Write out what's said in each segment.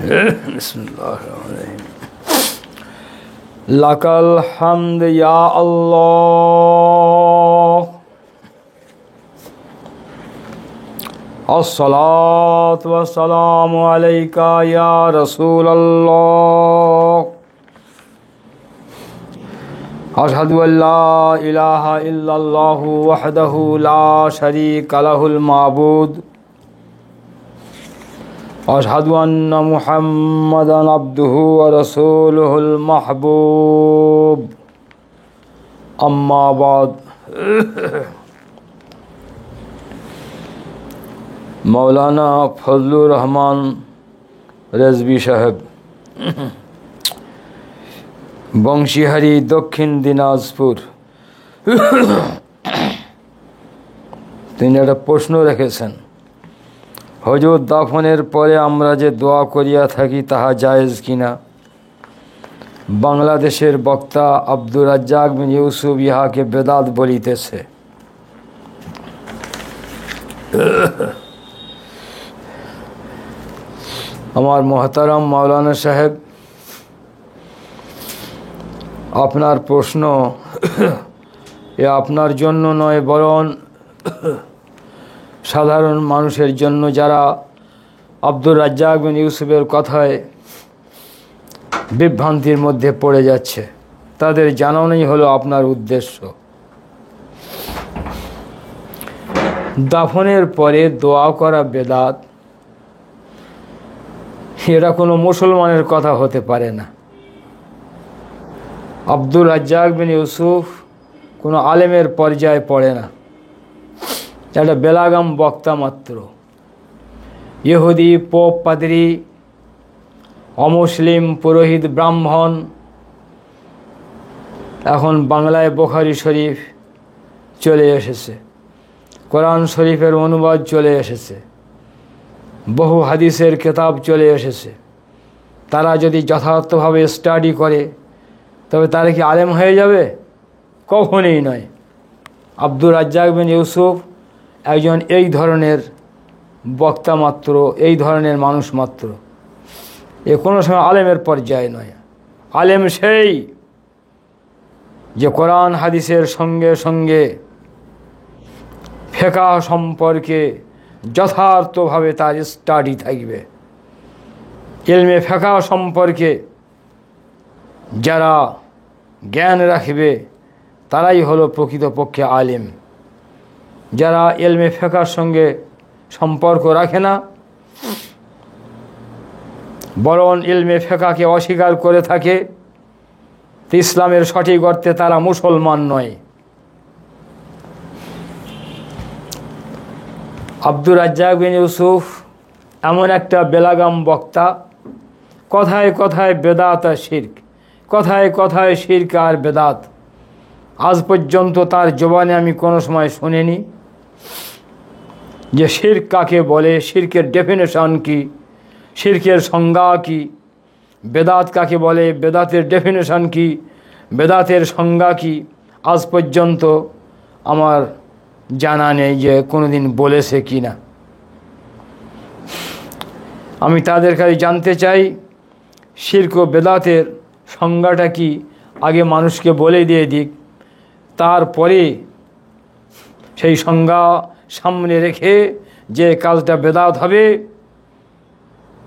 बिस्मिल्लाहिर्रहमानिर्रहीम। लकल हम्द या अल्लाह, अस्सलातु वस्सलामु अलैका या रसूल अल्लाह, अशहदु अल्ला इलाहा इल्लल्लाहु वहदहु ला शरीका लहुल माबूद, अशहदु अन्न मुहम्मदन अब्दुहु व रसूलुहुल महबूब, अम्मा बाद। मौलाना फजलुर रहमान रेजवी साहेब, বংশীহারি, দক্ষিণ দিনাজপুর, তিনি একটা প্রশ্ন রেখেছেন, হুজুর দাফনের পরে আমরা যে দোয়া করিয়া থাকি তাহা জায়েজ কিনা? বাংলাদেশের বক্তা আব্দুর রাজ্জাক বিন ইউসুফ ইহাকে বেদাত বলিতেছে। আমার মোহতারাম মাওলানা সাহেব, আপনার প্রশ্ন এ আপনার জন্য নয়, বরং সাধারণ মানুষের জন্য যারা আব্দুর রাজ্জাক বিন ইউসুফের কথায় বিভ্রান্তির মধ্যে পড়ে যাচ্ছে, তাদের জানানোই হলো আপনার উদ্দেশ্য। দাফনের পরে দোয়া করা বেদাত, এটা কোনো মুসলমানের কথা হতে পারে না। আব্দুর রাজ্জাক বিন ইউসুফ কোনো আলেমের পর্যায়ে পড়ে না, একটা বেলাগাম বক্তা মাত্র। ইহুদি, পোপ, পাদ্রী, অমুসলিম, পুরোহিত, ব্রাহ্মণ, এখন বাংলায় বুখারী শরীফ চলে এসেছে, কোরআন শরীফের অনুবাদ চলে এসেছে, বহু হাদিসের কিতাব চলে এসেছে। তারা যদি যথার্থভাবে স্টাডি করে তবে তারা কি আলেম হয়ে যাবে? কখনোই নয়। আব্দুর রাজ্জাক বিন ইউসুফ একজন এই ধরনের বক্তা মাত্র, এই ধরনের মানুষ মাত্র, এ কোনো সময় আলেমের পর্যায়ে নয়। আলেম সেই যে কোরআন হাদিসের সঙ্গে সঙ্গে ফিকহ সম্পর্কে যথার্থভাবে তার স্টাডি থাকবে। ইলমে ফিকহ সম্পর্কে যারা জ্ঞান রাখবে তারাই হলো প্রকৃতপক্ষে আলেম। যারা ইলমে ফিকহের সঙ্গে সম্পর্ক রাখে না, বরং ইলমে ফিকহকে অস্বীকার করে থাকে, তো ইসলামের সঠিক অর্থে তারা মুসলমান নয়। আব্দুর রাজ্জাক বিন ইউসুফ এমন একটা বেলাগাম বক্তা, কথায় কথায় বেদাত আর শিরক, কথায় কথায় শিরক আর বেদাত। আজ পর্যন্ত তার জবানে আমি কোনো সময় শুনিনি যে শিরক কাকে বলে, শিরকের ডেফিনেশন কি, শিরকের সংজ্ঞা কি, বেদাত কাকে বলে, বেদাতের ডেফিনেশন কি, বেদাতের সংজ্ঞা কি। আজ পর্যন্ত আমার জানা নেই যে কোনোদিন বলেছে কি না। আমি তাদের কাছে জানতে চাই, শিরক ও বেদাতের সংজ্ঞাটা কি আগে মানুষকে বলে দিয়ে দিক, তারপরে সেই সংজ্ঞা সামনে রেখে যে কাজটা বেদাত হবে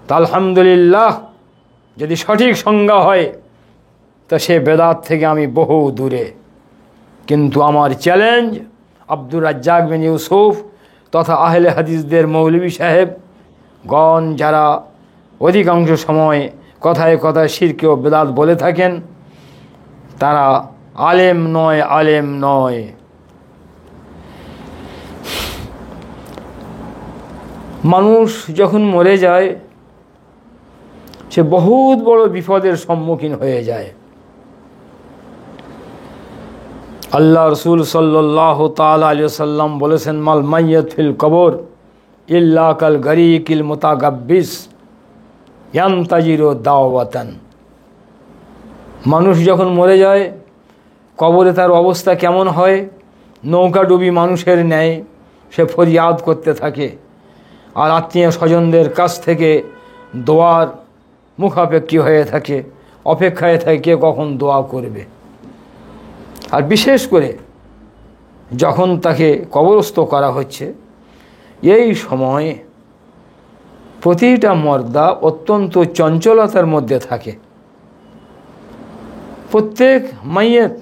তা আলহামদুলিল্লাহ, যদি সঠিক সংজ্ঞা হয় তা সে বেদাত থেকে আমি বহু দূরে। কিন্তু আমার চ্যালেঞ্জ, আব্দুর রাজ্জাক বিন ইউসুফ তথা আহলে হাদিসদের মৌলভী সাহেব গণ যারা অধিকাংশ সময় কথায় কথায় শিরক ও বেদাত বলে থাকেন, তারা আলেম নয়, আলেম নয়। মানুষ যখন মরে যায় সে বহুত বড় বিপদের সম্মুখীন হয়ে যায়। আল্লাহ রসুল সাল্লাল্লাহু তাআলা আলাইহি ওয়াসাল্লাম বলেছেন, মাল মাইয়াত ফিল কবর ইল্লা কাল গরীকিল মুতাগাব্বিস ইয়ান্তাজিরু দাওয়াতান। মানুষ যখন মরে যায় কবরে তার অবস্থা কেমন হয়? নৌকাডুবি মানুষের ন্যায় সে ফরিয়াদ করতে থাকে, আর আত্মীয় স্বজনদের কাছ থেকে দোয়ার মুখাপেক্ষী হয়ে থাকে, অপেক্ষায় থাকে কে কখন দোয়া করবে। আর বিশেষ করে যখন তাকে কবরস্থ করা হচ্ছে, এই সময়ে প্রতিটা মর্দা অত্যন্ত চঞ্চলতার মধ্যে থাকে। প্রত্যেক মাইয়েত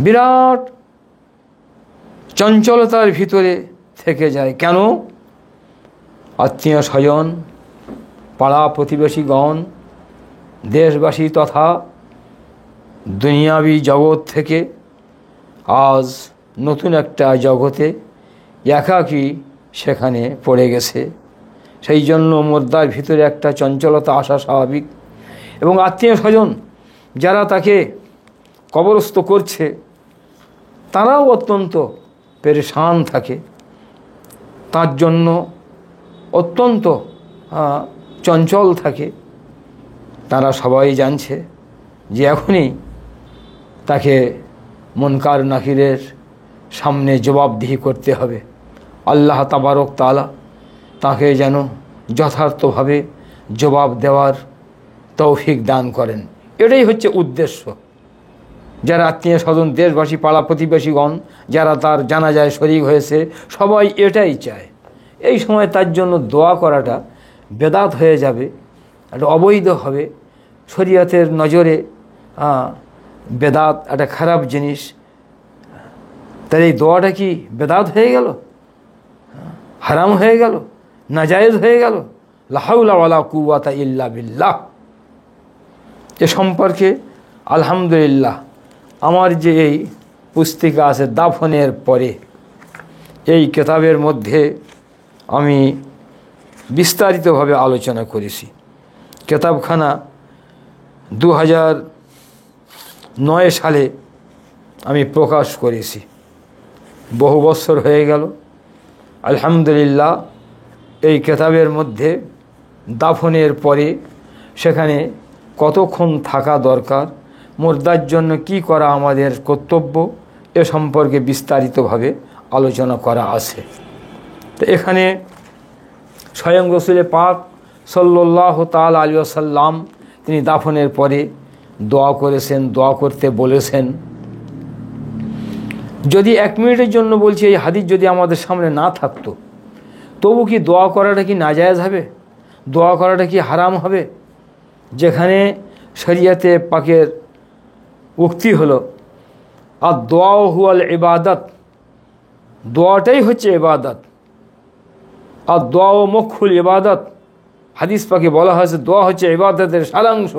বিরাট চঞ্চলতার ভিতরে থেকে যায়। কেন? আত্মীয় স্বজন, পাড়া প্রতিবেশীগণ, দেশবাসী তথা দুনিয়াবী জগৎ থেকে আজ নতুন একটা জগতে একাকী সেখানে পড়ে গেছে। সেই জন্য মুর্দার ভিতরে একটা চঞ্চলতা আসা স্বাভাবিক। এবং আত্মীয় স্বজন যারা তাকে কবরস্থ করছে তারাও অত্যন্ত পেরেশান থাকে, তার জন্য অত্যন্ত চঞ্চল থাকে। তারা সবাই জানছে যে এখনই তাকে মুনকার নাকিরের সামনে জবাবদিহি করতে হবে। আল্লাহ তাবারক তাআলা তাকে যেন যথার্থভাবে জবাব দেওয়ার তৌফিক দান করেন। এটাই হচ্ছে উদ্দেশ্য। যারা আত্মীয় স্বজন, দেশবাসী, পাড়া প্রতিবেশীগণ যারা তার জানাজায় শরীক হয়েছে সবাই এটাই চায়। এই সময় তার জন্য দোয়া করাটা বেদাত হয়ে যাবে, একটা অবৈধ হবে। শরীয়তের নজরে বেদাত একটা খারাপ জিনিস। তাহলে এই দোয়াটা কি বেদাত হয়ে গেল, হারাম হয়ে গেল, নাজায়েজ হয়ে গেল? লা হাওলা ওয়ালা কুওয়াতা ইল্লা বিল্লাহ। এ সম্পর্কে আলহামদুলিল্লাহ আমার যে এই পুস্তিকা আছে দাফনের পরে, এই কিতাবের মধ্যে আমি বিস্তারিতভাবে আলোচনা করেছি। কিতাবখানা 2009 সালে আমি প্রকাশ করেছি। বহু বছর হয়ে গেল। আলহামদুলিল্লাহ এই কিতাবের মধ্যে দাফনের পরে সেখানে কতক্ষণ থাকা দরকার, মুর্দার জন্য কি করা আমাদের কর্তব্য, এ সম্পর্কে বিস্তারিতভাবে আলোচনা করা আছে। তো এখানে স্বয়ং রসুল পাক সাল্লাল্লাহু তাআলা আলাইহি ওয়াসাল্লাম তিনি দাফনের পরে দোয়া করেছেন, দোয়া করতে বলেছেন। যদি 1 মিনিটের জন্য বলছি এই হাদিস যদি আমাদের সামনে না থাকতো, তবু কি দোয়া করাটা কি নাজায়েজ হবে? দোয়া করাটা কি হারাম হবে? যেখানে শরীয়তে পাকের উক্তি হলো আর দোয়া হুয়াল ইবাদত, দোয়াটাই হচ্ছে ইবাদত। আর দোয়া ও মুখুল ইবাদত, হাদিস পাকে বলা হয়েছে দোয়া হচ্ছে ইবাদতের সারাংশ।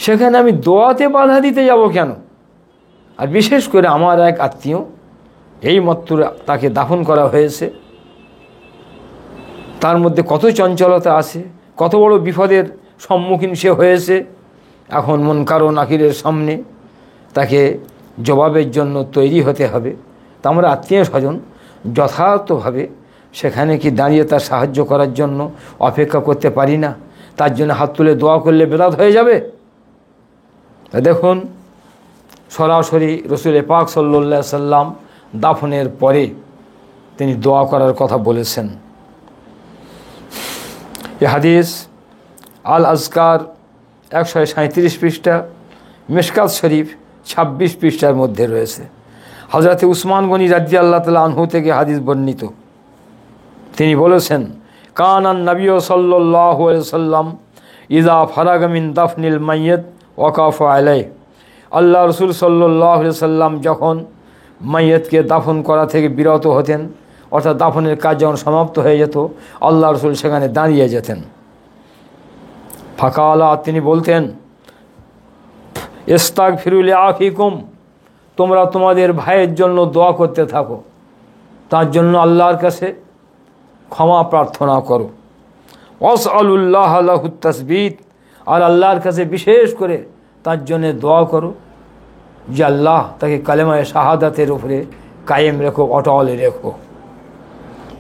সেখানে আমি দোয়াতে বাধা দিতে যাব কেন? আর বিশেষ করে আমার এক আত্মীয় এই মাত্র তাকে দাফন করা হয়েছে, তার মধ্যে কত চঞ্চলতা আছে, কত বড় বিপদের সম্মুখীন সে হয়েছে। এখন মুনকার ও নাকিরের সামনে তাকে জবাবের জন্য তৈরি হতে হবে। তা আমরা আত্মীয় স্বজন যথার্থভাবে সেখানে কি দাঁড়িয়ে তার সাহায্য করার জন্য অপেক্ষা করতে পারি না? তার জন্য হাত তুলে দোয়া করলে বেদাত হয়ে যাবে? দেখুন, সরাসরি রসুল পাক সাল্লাল্লাহু আলাইহি সাল্লাম দাফনের পরে তিনি দোয়া করার কথা বলেছেন। এ হাদিস আল আজকার 137 পৃষ্ঠা, মিশকাত শরীফ 26 পৃষ্ঠার মধ্যে রয়েছে। হযরত উসমান গনি রাদিয়াল্লাহু তাআলা আনহু থেকে হাদিস বর্ণিত। তিনি বলেছেন, কানান নবী সাল্লাল্লাহু আলাইহি ওয়াসাল্লাম ইযা ফারাগা মিন দাফনিল মাইয়িত ওয়াকাফা আলাইহি। আল্লাহ রসুল সাল্লাল্লাহু আলাইহি ওয়াসাল্লাম যখন মাইয়িতকে দাফন করা থেকে বিরত হতেন, অর্থাৎ দাফনের কাজ যখন সমাপ্ত হয়ে যেত, আল্লাহ রসুল সেখানে দাঁড়িয়ে যেতেন। ফাকালা, তিনি বলতেন, ইস্তাগফিরু লিআখিকুম, তোমরা তোমাদের ভাইয়ের জন্য দোয়া করতে থাকো, তার জন্য আল্লাহর কাছে ক্ষমা প্রার্থনা করো। ওয়াসআলুল্লাহ লাহু তাসবিত, আর আল্লাহর কাছে বিশেষ করে তার জন্য দোয়া করো যে আল্লাহ তাকে কালেমায়ে শাহাদাতের উপরে কায়েম রেখো, অটল রেখো।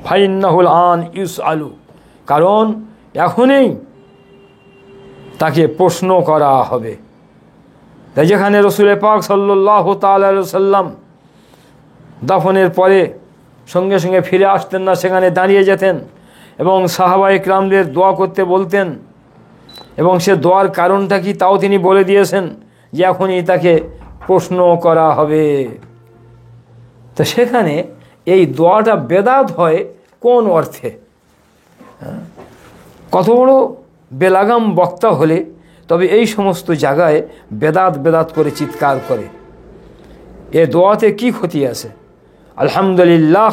ফাইন্নাহুল আন ইউসআলু, কারণ এখনই তাকে প্রশ্ন করা হবে। তাই যেখানে রসুল পাক সাল্লাল্লাহু তাআলা আলাইহি ওয়াসাল্লাম দাফনের পরে সঙ্গে সঙ্গে ফিরে আসতেন না, সেখানে দাঁড়িয়ে যেতেন এবং সাহাবা ইকরামদের দোয়া করতে বলতেন, এবং সে দোয়ার কারণটা কি তাও তিনি বলে দিয়েছেন যে এখনই তাকে প্রশ্ন করা হবে। তো সেখানে এই দোয়াটা বেদাত হয় কোন অর্থে? কত বড় বেলাগাম বক্তা হলে তবে এই সমস্ত জায়গায় বেদাত বেদাত করে চিৎকার করে? এ দোয়াতে কি ক্ষতি আছে? আলহামদুলিল্লাহ,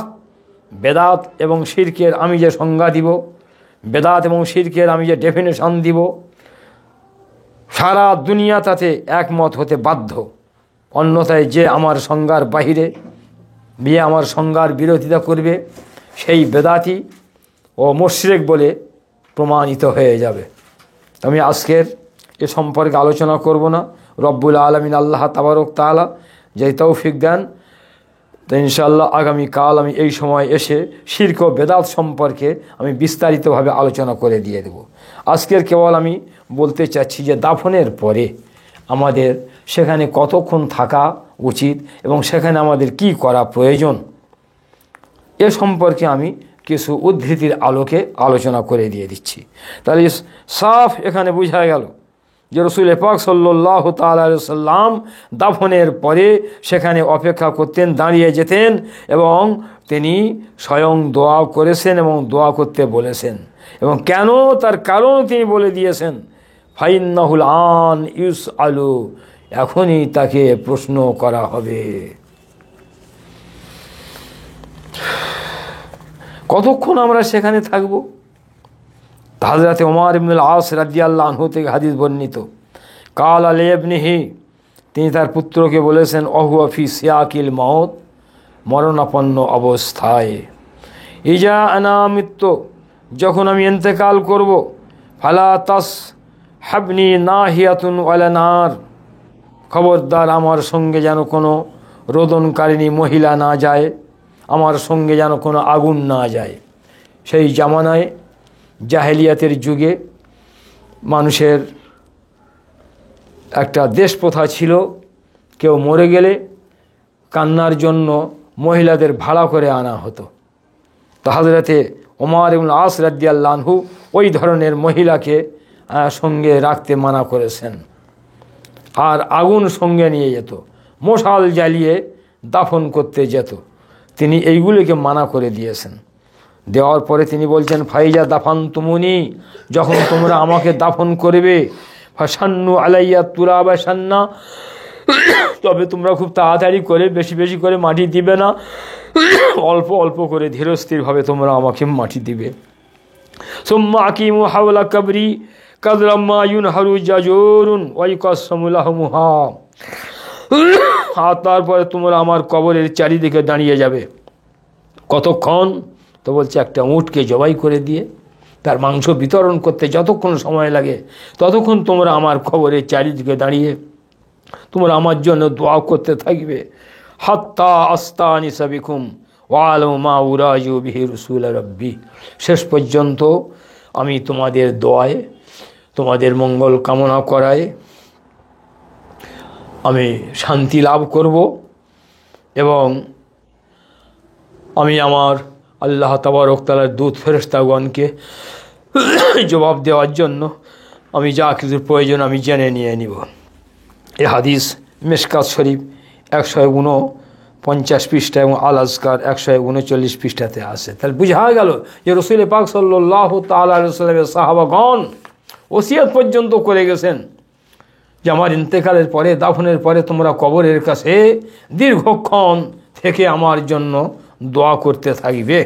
বেদাত এবং শিরকের আমি যে সংজ্ঞা দিব, বেদাত এবং শিরকের আমি যে ডেফিনেশন দিব, সারা দুনিয়া তাতে একমত হতে বাধ্য। অন্যথায় যে আমার সংজ্ঞার বাহিরে বিয়ে আমার সংজ্ঞার বিরোধিতা করবে সেই বেদাতি ও মুশরিক বলে প্রমাণিত হয়ে যাবে। আমি আজকের এ সম্পর্কে আলোচনা করব না। রব্বুল আলামিন আল্লাহ তাবারক তাআলা যে তৌফিক দেন, তো ইনশাআল্লাহ আগামীকাল আমি এই সময় এসে শিরক ও বেদাত সম্পর্কে আমি বিস্তারিতভাবে আলোচনা করে দিয়ে দেব। আজকের কেবল আমি বলতে চাচ্ছি যে দাফনের পরে আমাদের সেখানে কতক্ষণ থাকা উচিত এবং সেখানে আমাদের কি করা প্রয়োজন, এ সম্পর্কে আমি কিছু উদ্ধৃতির আলোকে আলোচনা করে দিয়ে দিচ্ছি। তাহলে সাফ এখানে বোঝা গেল যে রসুল পাক সাল্লাল্লাহু তাআলা আলাইহি সাল্লাম দাফনের পরে সেখানে অপেক্ষা করতেন, দাঁড়িয়ে যেতেন এবং তিনি স্বয়ং দোয়া করেছেন এবং দোয়া করতে বলেছেন। এবং কেন, তার কারণ তিনি বলে দিয়েছেন, ফাইন্নাহুল আন ইউসআলু, এখনই তাকে প্রশ্ন করা হবে। কতক্ষণ আমরা সেখানে থাকব? হযরত ওমর ইবনুল আস রাদিয়াল্লাহু আনহু থেকে হাদিস বর্ণিত, কাল আলী ইবনিহি, তিনি তার পুত্রকে বলেছেন, অহুয়া ফি সিয়াকিল মউত, মরণাপন্ন অবস্থায়, ইজা আনা মৃত্যু, যখন আমি ইন্তেকাল করব, ফালা তাস হাবনি নাহিয়াতুন ওয়ালা নার, খবরদার আমার সঙ্গে যেন কোনো রোদনকারিণী মহিলা না যায়, আমার সঙ্গে যেন কোনো আগুন না যায়। সেই জামানায় জাহেলিয়াতের যুগে মানুষের একটা দেশ প্রথা ছিল, কেউ মরে গেলে কান্নার জন্য মহিলাদের ভাড়া করে আনা হতো। তো হযরতে ওমর ইবনে আস রাদিয়াল্লাহু আনহু ওই ধরনের মহিলাকে সঙ্গে রাখতে মানা করেছেন। আর আগুন সঙ্গে নিয়ে যেত, মশাল জ্বালিয়ে দাফন করতে যেত, তিনি এইগুলিকে মানা করে দিয়েছেন। দেওয়ার পরে তিনি বলছেন, ফাইজা দাফান তুমুনি, যখন তোমরা আমাকে দাফন করবে, ফাসান্নু আলাইয়া তুরাবা সান্না, তবে তোমরা খুব তাড়াতাড়ি করে বেশি বেশি করে মাটি দিবে না, অল্প অল্প করে ধীরস্থিরভাবে তোমরা আমাকে মাটি দিবে। সুম্মা আকিমু হাওলা কবরি কাদরাম্মা ইউনহারু জাজুরুন ওয়া ইউকাসসামু লাহমুহা, আর তারপরে তোমরা আমার কবরের চারিদিকে দাঁড়িয়ে যাবে। কতক্ষণ? তো বলছে একটা উটকে জবাই করে দিয়ে তার মাংস বিতরণ করতে যতক্ষণ সময় লাগে ততক্ষণ তোমরা আমার কবরের চারিদিকে দাঁড়িয়ে তোমরা আমার জন্য দোয়া করতে থাকবে। হাত্তা আস্তানিসা বিকুম ওয়া আলামু মা উরাজু বিহি রাসূল রাব্বি, শেষ পর্যন্ত আমি তোমাদের দোয়ায়, তোমাদের মঙ্গল কামনা করায় আমি শান্তি লাভ করব এবং আমি আমার আল্লাহ তাবারক তাআলার দূত ফেরেশতাগণকে জবাব দেওয়ার জন্য আমি যা কিছুর প্রয়োজন আমি জেনে নিয়ে নিব। এ হাদিস মিশকাত শরীফ 149 পৃষ্ঠা এবং আল আজকার 139 পৃষ্ঠাতে আছে। তাহলে বোঝা গেল যে রসুল পাক সাল্লাল্লাহু তাআলা আলাইহি ওয়াসাল্লামের সাহাবাগণ ওসিয়ত পর্যন্ত করে গেছেন যে আমার ইন্তেকালের পরে, দাফনের পরে তোমরা কবরের কাছে দীর্ঘক্ষণ থেকে আমার জন্য দোয়া করতে থাকবে।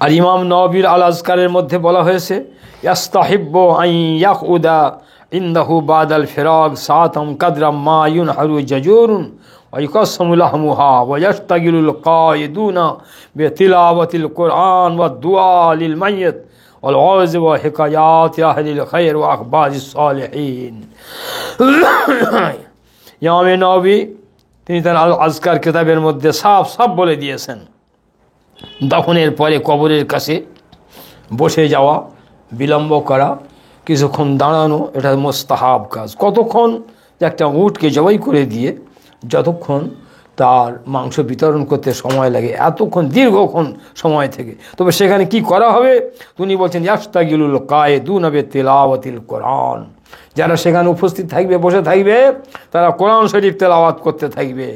আর ইমাম নওয়াবীর আল আজকারের মধ্যে বলা হয়েছে, ইয়াস্তাহিব্বু আন ইয়াকুদা ইনদাহু বাদাল ফিরাক সাতাম কাদরাম মা ইউনহারু জাজুরুন ওয়া ইউকাসসামু লাহমুহা ওয়া ইয়াশতাগিলুল কায়িদুনা বিতিলাওয়াতিল কুরআন ওয়া দুআ লিল মাইয়িত ওয়াল ওয়াজ ওয়া হিকায়াত আহলিল খায়র ওয়া আখবারিস সালিহিন। ইমাম নওয়াবী তিনি তার আল আজকার কিতাবের মধ্যে সাফ সাফ বলে দিয়েছেন, দাফনের পরে কবরের কাছে বসে যাওয়া, বিলম্ব করা, কিছুক্ষণ দাঁড়ানো, এটা মুস্তাহাব কাজ। কতক্ষণ? একটা উটকে জবাই করে দিয়ে যতক্ষণ তার মাংস বিতরণ করতে সময় লাগে, এতক্ষণ দীর্ঘক্ষণ সময় থেকে। তবে সেখানে কি করা হবে? তিনি বলছেন ইয়াস্তাগিলুল কায়েদুনা বিতিলাওয়াতিল কোরআন, যারা সেখানে উপস্থিত থাকবে, বসে থাকবে, তারা কোরআন শরীফ তেলাওয়াত করতে থাকবে।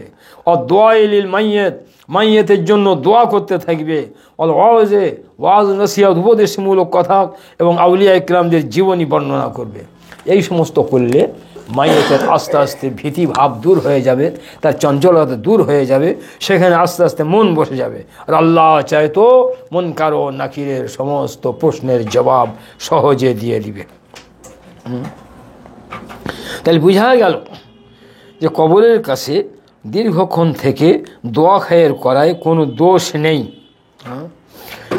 দুআইলিল মাইয়িত, মাইয়েতের জন্য দোয়া করতে থাকবে। ওয়াজ নসিহত, উপদেশমূলক কথা এবং আউলিয়া ইকরামদের জীবনী বর্ণনা করবে। এই সমস্ত করলে মাইয়েতের আস্তে আস্তে ভীতি ভাব দূর হয়ে যাবে, তার চঞ্চলতা দূর হয়ে যাবে, সেখানে আস্তে আস্তে মন বসে যাবে। আর আল্লাহ চায় তো মুনকার ও নাকিরের সমস্ত প্রশ্নের জবাব সহজে দিয়ে দিবে। তাহলে বোঝা গেল যে কবরের কাছে দীর্ঘক্ষণ থেকে দোয়া খায়ের করায় কোনো দোষ নেই।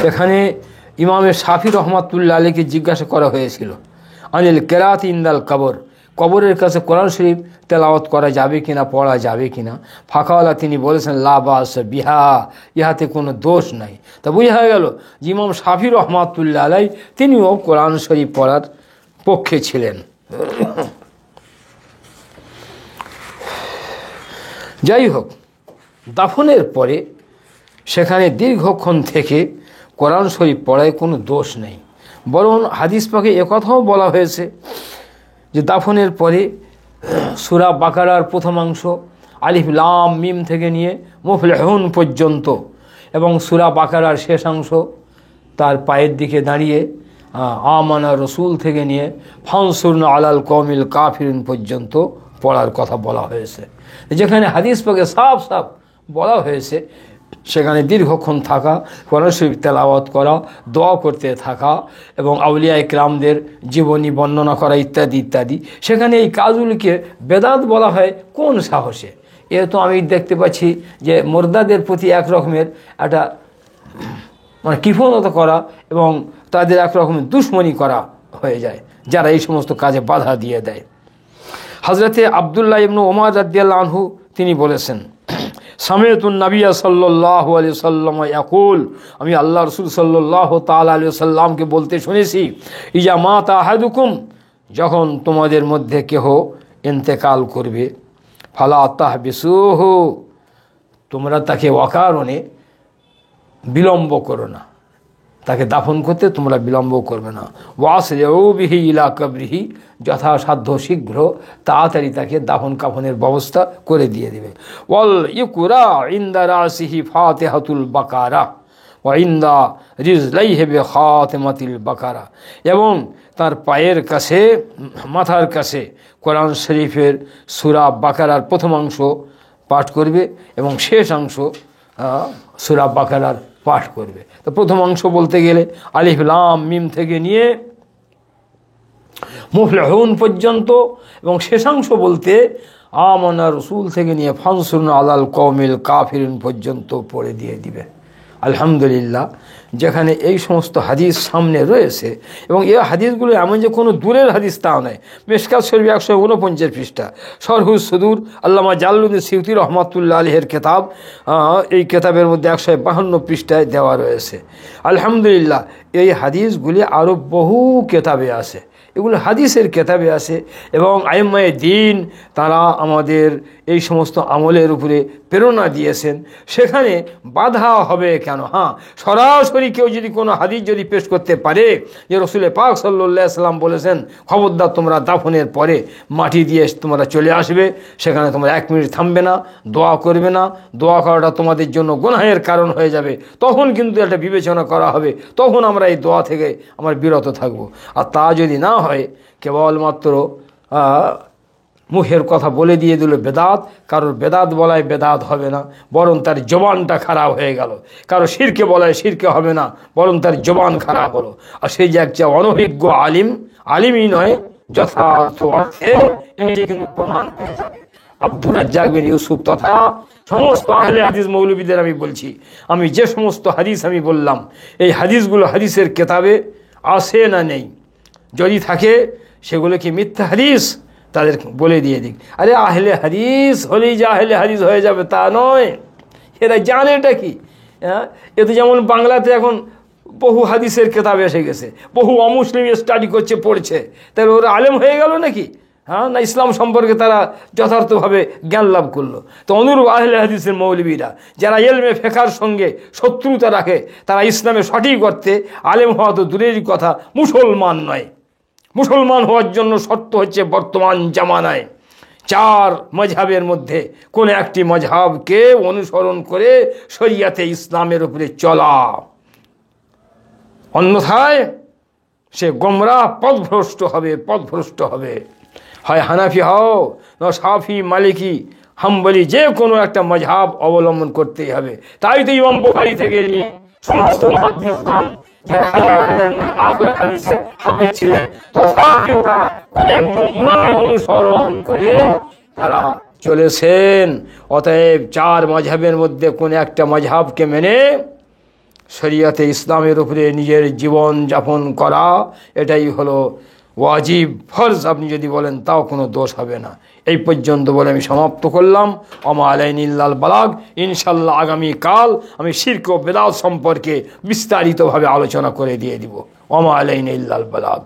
এখানে ইমামে শাফি রহমাতুল্লাহ আলাইকে জিজ্ঞাসা করা হয়েছিল আনিল কেরাত ইন্দাল কবর, কবরের কাছে কোরআন শরীফ তেলাওয়াত করা যাবে কিনা, পড়া যাবে কিনা। ফাঁকাওয়ালা তিনি বলেছেন লা বাস বিহা, ইহাতে কোনো দোষ নাই। তা বোঝা গেল যে ইমাম শাফি রহমাতুল্লাহ আলাই তিনিও কোরআন শরীফ পড়ার পক্ষে ছিলেন। যাই হোক, দাফনের পরে সেখানে দীর্ঘক্ষণ থেকে কোরআন শরীফ পড়ায় কোনো দোষ নেই। বরং হাদিস পাকে একথাও বলা হয়েছে যে দাফনের পরে সূরা বাকারার প্রথমাংশ আলিফ লাম মিম থেকে নিয়ে মুফলিহুন পর্যন্ত এবং সূরা বাকারার শেষাংশ তার পায়ের দিকে দাঁড়িয়ে আমানা রসুল থেকে নিয়ে ফানসুরনা আলাল কওমিল কাফিরিন পর্যন্ত পড়ার কথা বলা হয়েছে। যেখানে হাদিস পাকে সাফ সাফ বলা হয়েছে সেখানে দীর্ঘক্ষণ থাকা, কোরআন শরীফ তেলাওয়াত করা, দোয়া করতে থাকা এবং আউলিয়া ইকরামদের জীবনী বর্ণনা করা ইত্যাদি ইত্যাদি, সেখানে এই কাজগুলিকে বেদাত বলা হয় কোন সাহসে? এ তো আমি দেখতে পাচ্ছি যে মুর্দাদের প্রতি এক রকমের একটা মানে কৃপণতা করা এবং তাদের এক রকমের দুশ্মনী করা হয়ে যায় যারা এই সমস্ত কাজে বাধা দিয়ে দেয়। হযরতে আব্দুল্লাহ ইবনে ওমর রাদিয়াল্লাহু আনহু তিনি বলেছেন সামিতুন নবিয়্য সাল্লাল্লাহু আলাইহি ওয়াসাল্লাম ইয়াকুল, আমি আল্লাহ রাসূল সাল্লাল্লাহু তাআলা আলাইহি ওয়াসাল্লামকে বলতে শুনেছি ইজা মাতা আহাদুকুম, যখন তোমাদের মধ্যে কেহ ইন্তেকাল করবে, ফালা তাহবিসুহু, তোমরা তাকে অকারণে বিলম্ব করো না, তাকে দাফন করতে তোমরা বিলম্ব করবে না। ওয়াসরিউ বিহি ইলা কবরিহি, যথাসাধ্য শীঘ্র তাড়াতাড়ি তাকে দাফন কাফনের ব্যবস্থা করে দিয়ে দেবে। ওয়াল ইকুরা ইনদা রাসিহি ফাতিহাতুল বাকারা ওয়া ইনদা রিজলাইহি বিখাতিমাতিল বাকারা, এবং তার পায়ের কাছে মাথার কাছে কোরআন শরীফের সূরা বাকারার প্রথমাংশ পাঠ করবে এবং শেষাংশ সূরা বাকারার পাঠ করবে। তো প্রথম অংশ বলতে গেলে আলিফ লাম মিম থেকে নিয়ে মুফলিহুন পর্যন্ত এবং শেষাংশ বলতে আমানা রসুল থেকে নিয়ে ফানসুরনা আলাল কওমিল কাফিরিন পর্যন্ত পড়ে দিয়ে দিবে। আলহামদুলিল্লাহ, যেখানে এই সমস্ত হাদিস সামনে রয়েছে এবং এই হাদিসগুলো এমন যে কোনো দূরের হাদিস তাও নয়। মিশকাত শরীফ 149 পৃষ্ঠা, শরহুস সুদূর আল্লামা জালালউদ্দিন সিয়ুতী রহমাতুল্লাহ আলাইহির কিতাব, এই কিতাবের মধ্যে 152 পৃষ্ঠায় দেওয়া রয়েছে। আলহামদুলিল্লাহ, এই হাদিসগুলি আরও বহু কিতাবে আছে, এগুলো হাদিসের কিতাবে আছে এবং আইম্মায়ে দ্বীন তারা আমাদের এই সমস্ত আমলের উপরে প্রেরণা দিয়েছেন। সেখানে বাধা হবে কেন? হ্যাঁ, সরাসরি কেউ যদি কোনো হাদিস যদি পেশ করতে পারে যে রসুল পাক সাল্লাল্লাহু আলাইহি সাল্লাম বলেছেন খবরদার তোমরা দাফনের পরে মাটি দিয়ে তোমরা চলে আসবে, সেখানে তোমরা 1 মিনিট থামবে না, দোয়া করবে না, দোয়া করাটা তোমাদের জন্য গুনাহের কারণ হয়ে যাবে, তখন কিন্তু একটা বিবেচনা করা হবে, তখন আমরা এই দোয়া থেকে আমরা বিরত থাকব। আর তা যদি না হয়, কেবলমাত্র মুখের কথা বলে দিয়ে দিল বেদাত, কারোর বেদাত বলায় বেদাত হবে না, বরং তার জবানটা খারাপ হয়ে গেল। কারো শিরকে বলায় শিরকে হবে না, বরং তার জবান খারাপ হলো। আর সেই যে একটা অনভিজ্ঞ আলিম, আলিমই নয় যথার্থ অর্থে প্রমাণ হয়ে যাবে। আব্দুর রাজ্জাক বিন ইউসুফ তথা সমস্ত আহলে হাদিস মৌলবীদের আমি বলছি, আমি যে সমস্ত হাদিস আমি বললাম এই হাদিসগুলো হাদিসের কিতাবে আছে না নেই, যদি থাকে সেগুলো কি মিথ্যা হাদিস তাদের বলে দিয়ে দিক। আরে আহলে হাদিস হলেই যে আহলে হাদিস হয়ে যাবে তা নয়, এরা জানে এটা কি। এতে যেমন বাংলাতে এখন বহু হাদিসের কিতাব এসে গেছে, বহু অমুসলিম স্টাডি করছে, পড়ছে, তাহলে ওরা আলেম হয়ে গেল নাকি? হ্যাঁ, না ইসলাম সম্পর্কে তারা যথার্থভাবে জ্ঞান লাভ করলো? তো অনুরূপ আহলে হাদিসের মৌলবীরা যারা ইলমে ফিকহের সঙ্গে শত্রুতা রাখে, তারা ইসলামে সঠিক অর্থে আলেম হওয়া তো দূরেরই কথা, মুসলমান নয়। মুসলমান হওয়ার জন্য শর্ত হচ্ছে বর্তমান জামানায় 4 মজহাবের মধ্যে কোন একটি মজহাবকে অনুসরণ করে শরিয়াতে ইসলামের উপরে চলা, অন্যথায় সে গোমরাহ পথভ্রষ্ট হবে। হয় হানাফি হও, না শাফি, মালিকি, হাম্বলি, যে কোনো একটা মজহাব অবলম্বন করতেই হবে। তাই তো ইমাম বুখারী থেকে নিয়ে সমস্ত মুহাদ্দিসগণ অনুসরণ করে তারা চলেছেন। অতএব 4 মজহাবের মধ্যে কোন একটা মজহাবকে মেনে শরিয়াতে ইসলামের উপরে নিজের জীবন যাপন করা, এটাই হলো ওয়াজিব, ফরজ আপনি যদি বলেন তাও কোনো দোষ হবে না। এই পর্যন্ত বলে আমি সমাপ্ত করলাম। ওমা আলাইনা ইল্লাল বালাগ। ইনশাল্লাহ আগামীকাল আমি শিরক ও বিদআত সম্পর্কে বিস্তারিতভাবে আলোচনা করে দিয়ে দিব। ওমা আলাইনা ইল্লাল বালাগ।